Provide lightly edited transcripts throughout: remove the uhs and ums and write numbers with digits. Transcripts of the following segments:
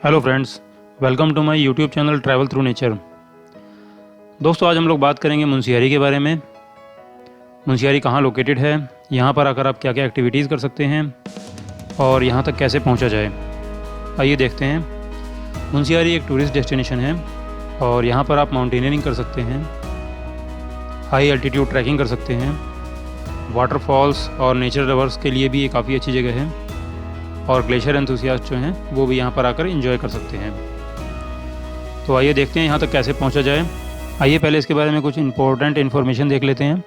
Hello friends, welcome to my YouTube channel travel through nature. दोस्तों, आज हम लोग बात करेंगे मुंशियारी के बारे में। मुंशियारी कहाँ लोकेटेड है, यहाँ पर आकर आप क्या क्या एक्टिविटीज़ कर सकते हैं और यहाँ तक कैसे पहुँचा जाए। आइए देखते हैं। मुंशियारी एक टूरिस्ट डेस्टिनेशन है और यहाँ पर आप माउंटेनियरिंग कर सकते हैं, हाई एल्टीट्यूड ट्रैकिंग कर सकते हैं, वाटरफॉल्स और नेचर लवर्स के लिए भी ये काफ़ी अच्छी जगह है और ग्लेशियर एंथुसियास्ट जो हैं वो भी यहाँ पर आकर एंजॉय कर सकते हैं। तो आइए देखते हैं यहाँ तक कैसे पहुँचा जाए। आइए पहले इसके बारे में कुछ इंपॉर्टेंट इन्फॉर्मेशन देख लेते हैं।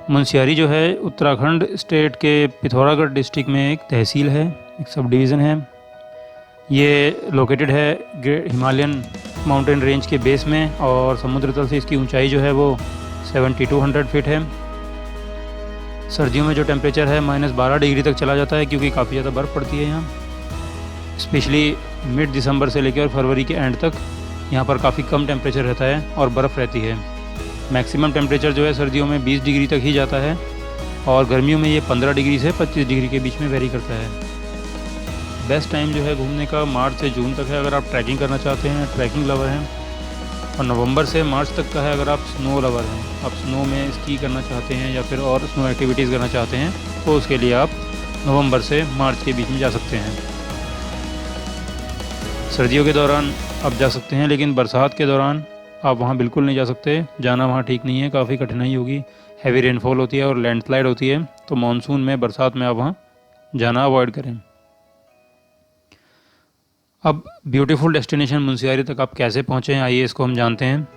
मुंशियारी जो है उत्तराखंड स्टेट के पिथौरागढ़ डिस्ट्रिक्ट में एक तहसील है, एक सब डिवीज़न है। ये लोकेटेड है हिमालयन माउंटेन रेंज के बेस में और समुद्र तल से इसकी ऊंचाई जो है वो 7200 फीट है। सर्दियों में जो टेम्परेचर है -12 डिग्री तक चला जाता है क्योंकि काफ़ी ज़्यादा बर्फ़ पड़ती है यहाँ। स्पेशली मिड दिसंबर से लेकर फरवरी के एंड तक यहाँ पर काफ़ी कम टेम्परेचर रहता है और बर्फ़ रहती है। मैक्सिमम टेम्परेचर जो है सर्दियों में 20 डिग्री तक ही जाता है और गर्मियों में ये 15 डिग्री से 25 डिग्री के बीच में वेरी करता है। बेस्ट टाइम जो है घूमने का मार्च से जून तक है अगर आप ट्रैकिंग करना चाहते हैं, ट्रैकिंग लवर हैं, और नवंबर से मार्च तक का है अगर आप स्नो लवर हैं, आप स्नो में स्की करना चाहते हैं या फिर और स्नो एक्टिविटीज़ करना चाहते हैं तो उसके लिए आप नवंबर से मार्च के बीच में जा सकते हैं। सर्दियों के दौरान आप जा सकते हैं, लेकिन बरसात के दौरान आप वहाँ बिल्कुल नहीं जा सकते। जाना वहाँ ठीक नहीं है, काफ़ी कठिनाई होगी, हैवी रेनफॉल होती है और लैंडस्लाइड होती है। तो मानसून में, बरसात में आप वहाँ जाना अवॉइड करें। अब ब्यूटीफुल डेस्टिनेशन मुंशियारी तक आप कैसे पहुँचें, आइए इसको हम जानते हैं।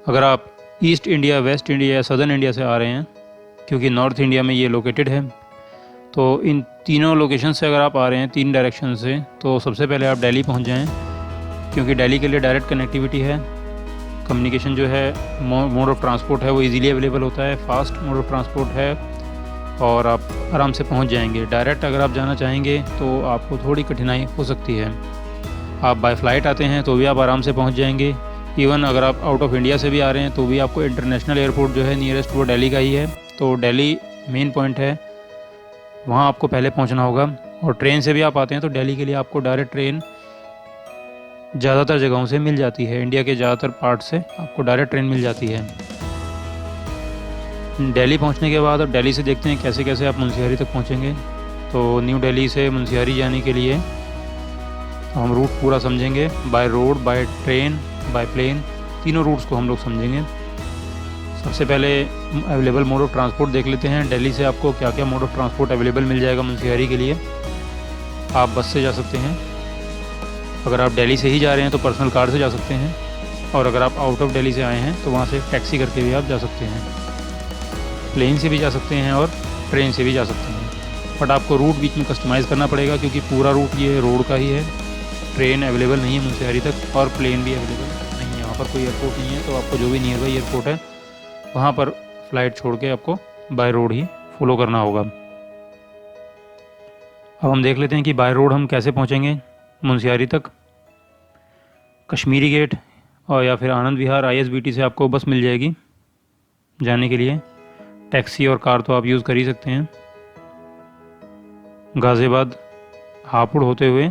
अगर आप ईस्ट इंडिया, वेस्ट इंडिया या सदर्न इंडिया से आ रहे हैं, क्योंकि नॉर्थ इंडिया में ये लोकेटेड है, तो इन तीनों लोकेशन से अगर आप आ रहे हैं, 3 डायरेक्शन से, तो सबसे पहले आप दिल्ली पहुंच जाएं, क्योंकि दिल्ली के लिए डायरेक्ट कनेक्टिविटी है। कम्युनिकेशन जो है, मोड ऑफ ट्रांसपोर्ट है वो इजीली अवेलेबल होता है, फास्ट मोड ऑफ ट्रांसपोर्ट है और आप आराम से पहुंच जाएंगे। डायरेक्ट अगर आप जाना चाहेंगे तो आपको थोड़ी कठिनाई हो सकती है। आप बाय फ्लाइट आते हैं तो भी आप आराम से पहुंच जाएंगे। इवन अगर आप आउट ऑफ इंडिया से भी आ रहे हैं तो भी आपको इंटरनेशनल एयरपोर्ट जो है नियरेस्ट वो दिल्ली का ही है। तो दिल्ली मेन पॉइंट है, वहाँ आपको पहले पहुँचना होगा। और ट्रेन से भी आप आते हैं तो दिल्ली के लिए आपको डायरेक्ट ट्रेन ज़्यादातर जगहों से मिल जाती है। इंडिया के ज़्यादातर पार्ट से आपको डायरेक्ट ट्रेन मिल जाती है। दिल्ली पहुंचने के बाद अब दिल्ली से देखते हैं कैसे कैसे आप मुंशियारी तक पहुंचेंगे। तो न्यू दिल्ली से मुंशियारी जाने के लिए हम रूट पूरा समझेंगे, by road, by train, by plane, तीनों रूट्स को हम लोग समझेंगे। सबसे पहले अवेलेबल मोड ऑफ ट्रांसपोर्ट देख लेते हैं। दिल्ली से आपको क्या क्या मोड ऑफ ट्रांसपोर्ट अवेलेबल मिल जाएगा मुंशियारी के लिए। आप बस से जा सकते हैं, अगर आप दिल्ली से ही जा रहे हैं तो पर्सनल कार से जा सकते हैं, और अगर आप आउट ऑफ दिल्ली से आए हैं तो वहाँ से टैक्सी करके भी आप जा सकते हैं। प्लेन से भी जा सकते हैं और ट्रेन से भी जा सकते हैं, बट आपको रूट बीच में कस्टमाइज़ करना पड़ेगा क्योंकि पूरा रूट ये रोड का ही है। ट्रेन अवेलेबल नहीं है मुंशियारी तक और प्लेन भी अवेलेबल नहीं है। यहाँ पर कोई एयरपोर्ट नहीं है, तो आपको जो भी नियर बाई एयरपोर्ट है वहाँ पर फ़्लाइट छोड़ के आपको बाय रोड ही फॉलो करना होगा। अब हम देख लेते हैं कि बाय रोड हम कैसे पहुँचेंगे मुंशियारी तक। कश्मीरी गेट और या फिर आनंद विहार ISBT से आपको बस मिल जाएगी जाने के लिए। टैक्सी और कार तो आप यूज़ कर ही सकते हैं। गाज़ियाबाद, हापुड़ होते हुए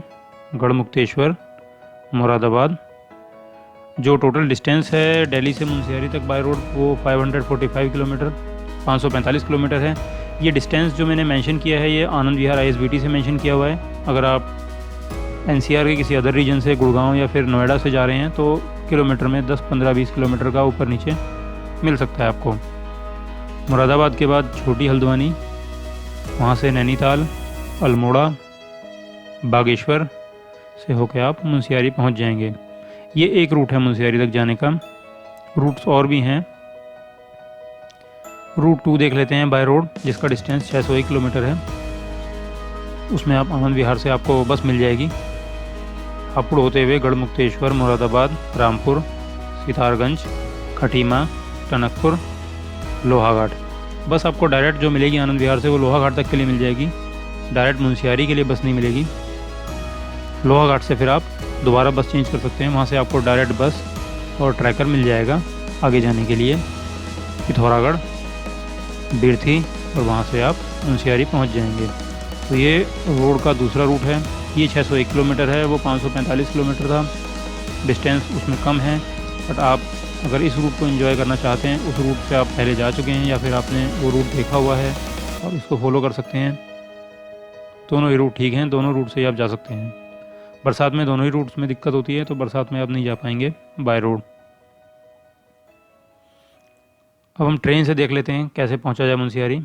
गढ़मुक्तेश्वर, मुरादाबाद, जो टोटल डिस्टेंस है दिल्ली से मुंशियारी तक बाय रोड वो 545 किलोमीटर, 545 किलोमीटर है। ये डिस्टेंस जो मैंने मेंशन किया है ये आनंद विहार ISBT से मेंशन किया हुआ है। अगर आप NCR के किसी अदर रीजन से, गुड़गांव या फिर नोएडा से जा रहे हैं तो किलोमीटर में 10, 15, 20 किलोमीटर का ऊपर नीचे मिल सकता है आपको। मुरादाबाद के बाद छोटी हल्द्वानी, वहाँ से नैनीताल, अल्मोड़ा, बागेश्वर से होकर आप मुंशियारी पहुँच जाएंगे। ये एक रूट है मुंशियारी तक जाने का। रूट्स और भी हैं। रूट 2 देख लेते हैं बाय रोड, जिसका डिस्टेंस 601 किलोमीटर है। उसमें आप आनंद विहार से आपको बस मिल जाएगी। हापुड़ होते हुए गढ़मुक्तेश्वर, मुरादाबाद, रामपुर, सितारगंज, खटीमा, टनकपुर, लोहाघाट। बस आपको डायरेक्ट जो मिलेगी आनंद विहार से वो लोहाघाट तक के लिए मिल जाएगी। डायरेक्ट मुंशियारी के लिए बस नहीं मिलेगी। लोहाघाट से फिर आप दोबारा बस चेंज कर सकते हैं, वहाँ से आपको डायरेक्ट बस और ट्रैकर मिल जाएगा आगे जाने के लिए पिथौरागढ़, बिरथी, और वहाँ से आप मुंशियारी पहुँच जाएंगे। तो ये रोड का दूसरा रूट है ये 601 किलोमीटर है, वो 545 किलोमीटर था। डिस्टेंस उसमें कम है, बट आप अगर इस रूट को एंजॉय करना चाहते हैं, उस रूट पे आप पहले जा चुके हैं या फिर आपने वो रूट देखा हुआ है, और इसको फॉलो कर सकते हैं। दोनों ही रूट ठीक हैं, दोनों रूट से ही आप जा सकते हैं। बरसात में दोनों ही रूट्स में दिक्कत होती है, तो बरसात में आप नहीं जा पाएंगे बाय रोड। अब हम ट्रेन से देख लेते हैं कैसे पहुंचा जाए मुंशियारी।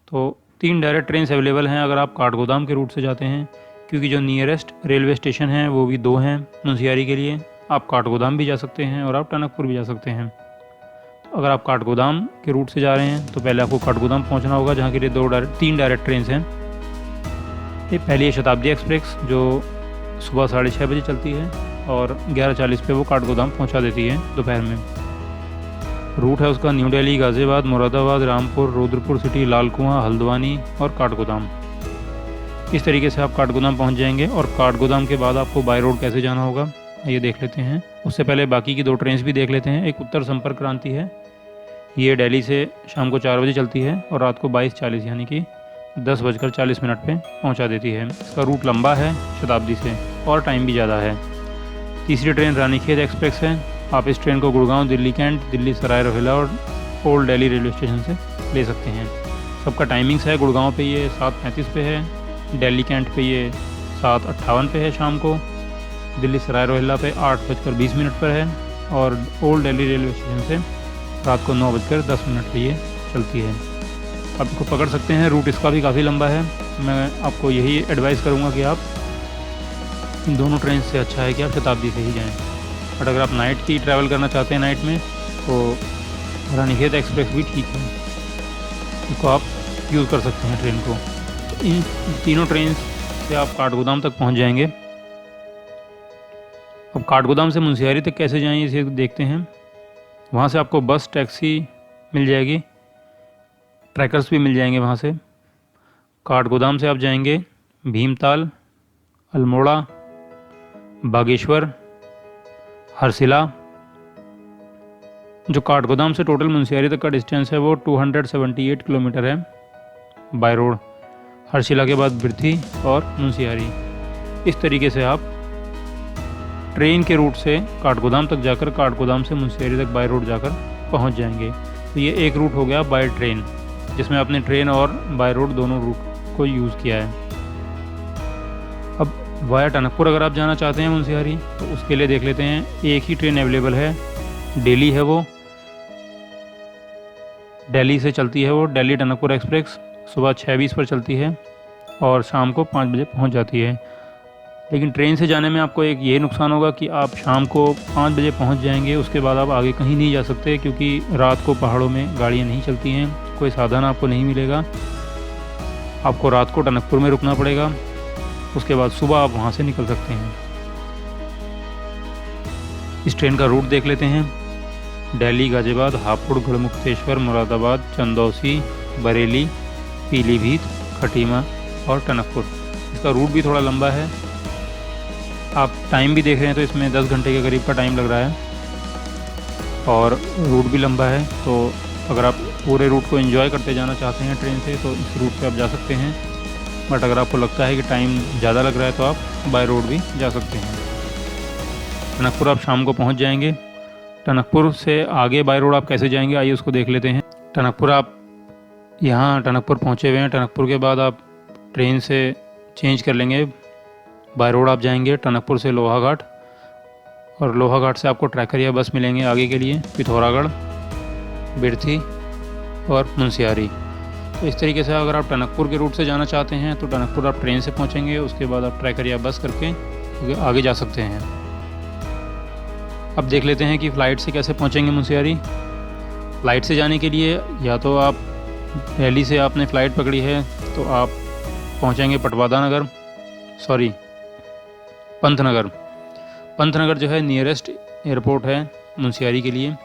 तो 3 डायरेक्ट ट्रेन अवेलेबल हैं अगर आप काठगोदाम के रूट से जाते हैं, क्योंकि जो नियरेस्ट रेलवे स्टेशन है वो भी 2 हैं मुंशियारी के लिए। आप काठगोदाम भी जा सकते हैं और आप टनकपुर भी जा सकते हैं। तो अगर आप काठगोदाम के रूट से जा रहे हैं तो पहले आपको काठगोदाम पहुंचना होगा, जहां के लिए 3 डायरेक्ट ट्रेन हैं। ये पहली है शताब्दी एक्सप्रेस, जो सुबह 6:30 बजे चलती है और 11:40 पे वो काठगोदाम पहुंचा देती है दोपहर में। रूट है उसका न्यू दिल्ली, गाज़ियाबाद, मुरादाबाद, रामपुर, रुद्रपुर सिटी, लाल कुआं, हल्द्वानी और काठगोदाम। इस तरीके से आप काठगोदाम पहुंच जाएंगे। और काठगोदाम के बाद आपको बाय रोड कैसे जाना होगा ये देख लेते हैं। उससे पहले बाकी की 2 ट्रेन भी देख लेते हैं। एक उत्तर संपर्क क्रांति है, ये दिल्ली से शाम को 4 बजे चलती है और रात को 22:40 यानी कि 10:40 पे पहुंचा देती है। इसका रूट लंबा है शताब्दी से और टाइम भी ज़्यादा है। तीसरी ट्रेन रानीखेत एक्सप्रेस है। आप इस ट्रेन को गुड़गांव, दिल्ली कैंट, दिल्ली सराय रोहिला और ओल्ड दिल्ली रेलवे स्टेशन से ले सकते हैं। सबका टाइमिंग्स है, गुड़गांव पे ये 7:35 पे है, दिल्ली कैंट पे ये 7:58 पे है शाम को, दिल्ली सराय रोहिला पे 8:20 पर है और ओल्ड दिल्ली रेलवे स्टेशन से रात को 9:10 पे ये चलती है। आप इसको पकड़ सकते हैं। रूट इसका भी काफ़ी लंबा है। मैं आपको यही एडवाइस करूँगा कि आप इन दोनों ट्रेन से अच्छा है कि आप शताब्दी से ही जाएँ। बट अगर आप नाइट की ट्रैवल करना चाहते हैं नाइट में, तो रानीखेत एक्सप्रेस भी ठीक है, इसको आप यूज़ कर सकते हैं ट्रेन को। तो इन तीनों ट्रेन से आप काठगोदाम तक पहुंच जाएंगे। अब काठगोदाम से मुंशियारी तक कैसे जाएं इसे देखते हैं। वहाँ से आपको बस, टैक्सी मिल जाएगी, ट्रैकर्स भी मिल जाएंगे वहाँ से। काठगोदाम से आप जाएंगे भीमताल, अल्मोड़ा, बागेश्वर, हरसिला। जो काठगोदाम से टोटल मुंशियारी तक का डिस्टेंस है वो 278 किलोमीटर है बाय रोड। हरसिला के बाद बिरथी और मुंशियारी। इस तरीके से आप ट्रेन के रूट से काठगोदाम तक जाकर काठगोदाम से मुंशियारी तक बाय रोड जाकर पहुंच जाएंगे। तो ये एक रूट हो गया बाय ट्रेन, जिसमें आपने ट्रेन और बाय रोड दोनों रूट को यूज़ किया है। अब वाया टनकपुर अगर आप जाना चाहते हैं मुंशियारी, तो उसके लिए देख लेते हैं। एक ही ट्रेन अवेलेबल है, दिल्ली है वो, दिल्ली से चलती है वो, दिल्ली टनकपुर एक्सप्रेस। सुबह 6:20 पर चलती है और शाम को 5 बजे पहुंच जाती है। लेकिन ट्रेन से जाने में आपको एक ये नुकसान होगा कि आप शाम को 5 बजे पहुंच जाएंगे, उसके बाद आप आगे कहीं नहीं जा सकते, क्योंकि रात को पहाड़ों में गाड़ियां नहीं चलती हैं, कोई साधन आपको नहीं मिलेगा। आपको रात को टनकपुर में रुकना पड़ेगा, उसके बाद सुबह आप वहां से निकल सकते हैं। इस ट्रेन का रूट देख लेते हैं। दिल्ली, गाज़ियाबाद, हापुड़, गढ़मुक्तेश्वर, मुरादाबाद, चंदौसी, बरेली, पीलीभीत, खटीमा और टनकपुर। इसका रूट भी थोड़ा लंबा है। आप टाइम भी देख रहे हैं तो इसमें 10 घंटे के करीब का टाइम लग रहा है और रूट भी लंबा है। तो अगर आप पूरे रूट को एंजॉय करते जाना चाहते हैं ट्रेन से, तो इस रूट पे आप जा सकते हैं। बट अगर आपको लगता है कि टाइम ज़्यादा लग रहा है, तो आप बाय रोड भी जा सकते हैं। टनकपुर आप शाम को पहुंच जाएंगे। टनकपुर से आगे बाय रोड आप कैसे जाएंगे, आइए उसको देख लेते हैं। टनकपुर आप यहाँ टनकपुर पहुँचे हुए हैं। टनकपुर के बाद आप ट्रेन से चेंज कर लेंगे, बाय रोड आप जाएंगे टनकपुर से लोहाघाट, और लोहाघाट से आपको ट्रैकर या बस मिलेंगे आगे के लिए पिथौरागढ़, बिरथी और मुंशियारी। तो इस तरीके से अगर आप टनकपुर के रूट से जाना चाहते हैं तो टनकपुर आप ट्रेन से पहुंचेंगे, उसके बाद आप ट्रैकर या बस करके आगे जा सकते हैं। अब देख लेते हैं कि फ़्लाइट से कैसे पहुंचेंगे मुंशियारी। फ़्लाइट से जाने के लिए या तो आप दिल्ली से आपने फ़्लाइट पकड़ी है तो आप पहुंचेंगे पंतनगर। पंतनगर जो है नियरेस्ट एयरपोर्ट है मुंशियारी के लिए।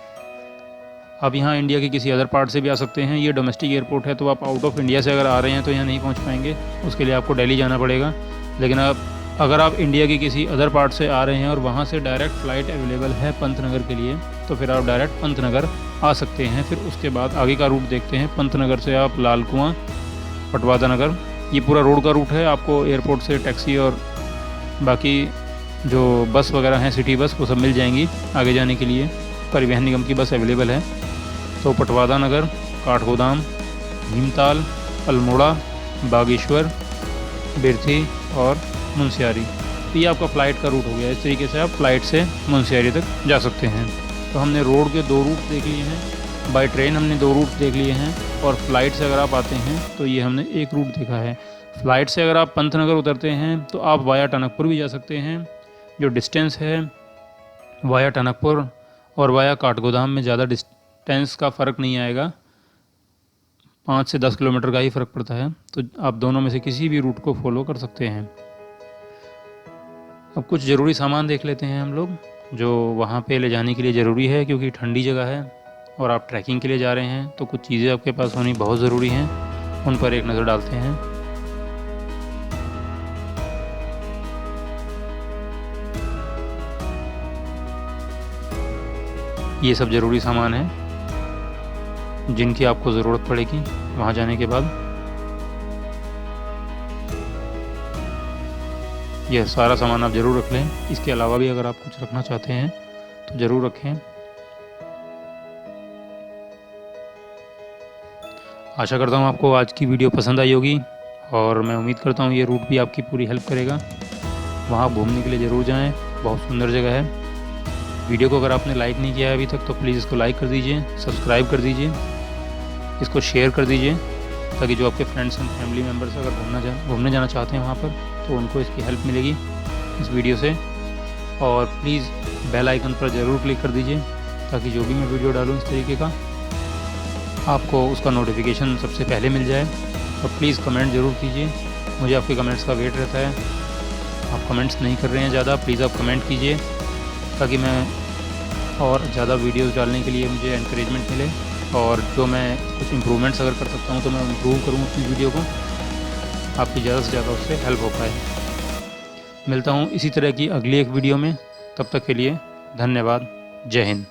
आप यहाँ इंडिया के किसी अदर पार्ट से भी आ सकते हैं। ये डोमेस्टिक एयरपोर्ट है, तो आप आउट ऑफ इंडिया से अगर आ रहे हैं तो यहाँ नहीं पहुँच पाएंगे, उसके लिए आपको दिल्ली जाना पड़ेगा। लेकिन अगर आप इंडिया के किसी अदर पार्ट से आ रहे हैं और वहाँ से डायरेक्ट फ़्लाइट अवेलेबल है पंतनगर के लिए, तो फिर आप डायरेक्ट पंतनगर आ सकते हैं। फिर उसके बाद आगे का रूट देखते हैं। पंतनगर से आप लाल कुआं, पटवादा नगर ये पूरा रोड का रूट है। आपको एयरपोर्ट से टैक्सी और बाकी जो बस वगैरह हैं, सिटी बस, वो सब मिल जाएंगी आगे जाने के लिए। परिवहन निगम की बस अवेलेबल है। तो पटवादा नगर, काठगोदाम, भीमताल, अल्मोड़ा, बागेश्वर, बिरथी और मुनस्यारी, तो ये आपका फ़्लाइट का रूट हो गया। इस तरीके से आप फ़्लाइट से मुनस्यारी तक जा सकते हैं। तो हमने रोड के 2 रूट देख लिए हैं, बाय ट्रेन हमने 2 रूट देख लिए हैं, और फ़्लाइट से अगर आप आते हैं तो ये हमने 1 रूट देखा है। फ़्लाइट से अगर आप पंतनगर उतरते हैं तो आप वाया टनकपुर भी जा सकते हैं। जो डिस्टेंस है वाया टनकपुर और वाया काठगोदाम में ज़्यादा डिस्टेंस का फ़र्क नहीं आएगा, 5 से 10 किलोमीटर का ही फ़र्क पड़ता है। तो आप दोनों में से किसी भी रूट को फॉलो कर सकते हैं। अब कुछ ज़रूरी सामान देख लेते हैं हम लोग, जो वहाँ पे ले जाने के लिए ज़रूरी है, क्योंकि ठंडी जगह है और आप ट्रैकिंग के लिए जा रहे हैं, तो कुछ चीज़ें आपके पास होनी बहुत ज़रूरी हैं। उन पर एक नज़र डालते हैं। ये सब ज़रूरी सामान है जिनकी आपको ज़रूरत पड़ेगी वहाँ जाने के बाद। यह सारा सामान आप ज़रूर रख लें। इसके अलावा भी अगर आप कुछ रखना चाहते हैं तो ज़रूर रखें। आशा करता हूँ आपको आज की वीडियो पसंद आई होगी, और मैं उम्मीद करता हूँ ये रूट भी आपकी पूरी हेल्प करेगा। वहाँ घूमने के लिए ज़रूर जाएं, बहुत सुंदर जगह है। वीडियो को अगर आपने लाइक नहीं किया है अभी तक तो प्लीज़ इसको लाइक कर दीजिए, सब्सक्राइब कर दीजिए, इसको शेयर कर दीजिए, ताकि जो आपके फ्रेंड्स एंड फैमिली मेम्बर्स अगर घूमने जाना चाहते हैं वहाँ पर, तो उनको इसकी हेल्प मिलेगी इस वीडियो से। और प्लीज़ बेल आइकन पर ज़रूर क्लिक कर दीजिए, ताकि जो भी मैं वीडियो डालूँ इस तरीके का आपको उसका नोटिफिकेशन सबसे पहले मिल जाए। और प्लीज़ कमेंट ज़रूर कीजिए, मुझे आपके कमेंट्स का वेट रहता है। आप कमेंट्स नहीं कर रहे हैं ज़्यादा, प्लीज़ आप कमेंट कीजिए, ताकि मैं और ज़्यादा वीडियोस डालने के लिए मुझे एनकरेजमेंट मिले, और जो मैं कुछ इम्प्रूवमेंट्स अगर कर सकता हूँ तो मैं इम्प्रूव करूँ अपनी वीडियो को, आपकी ज़्यादा से ज़्यादा उससे हेल्प हो पाए। मिलता हूँ इसी तरह की अगली एक वीडियो में, तब तक के लिए धन्यवाद। जय हिंद।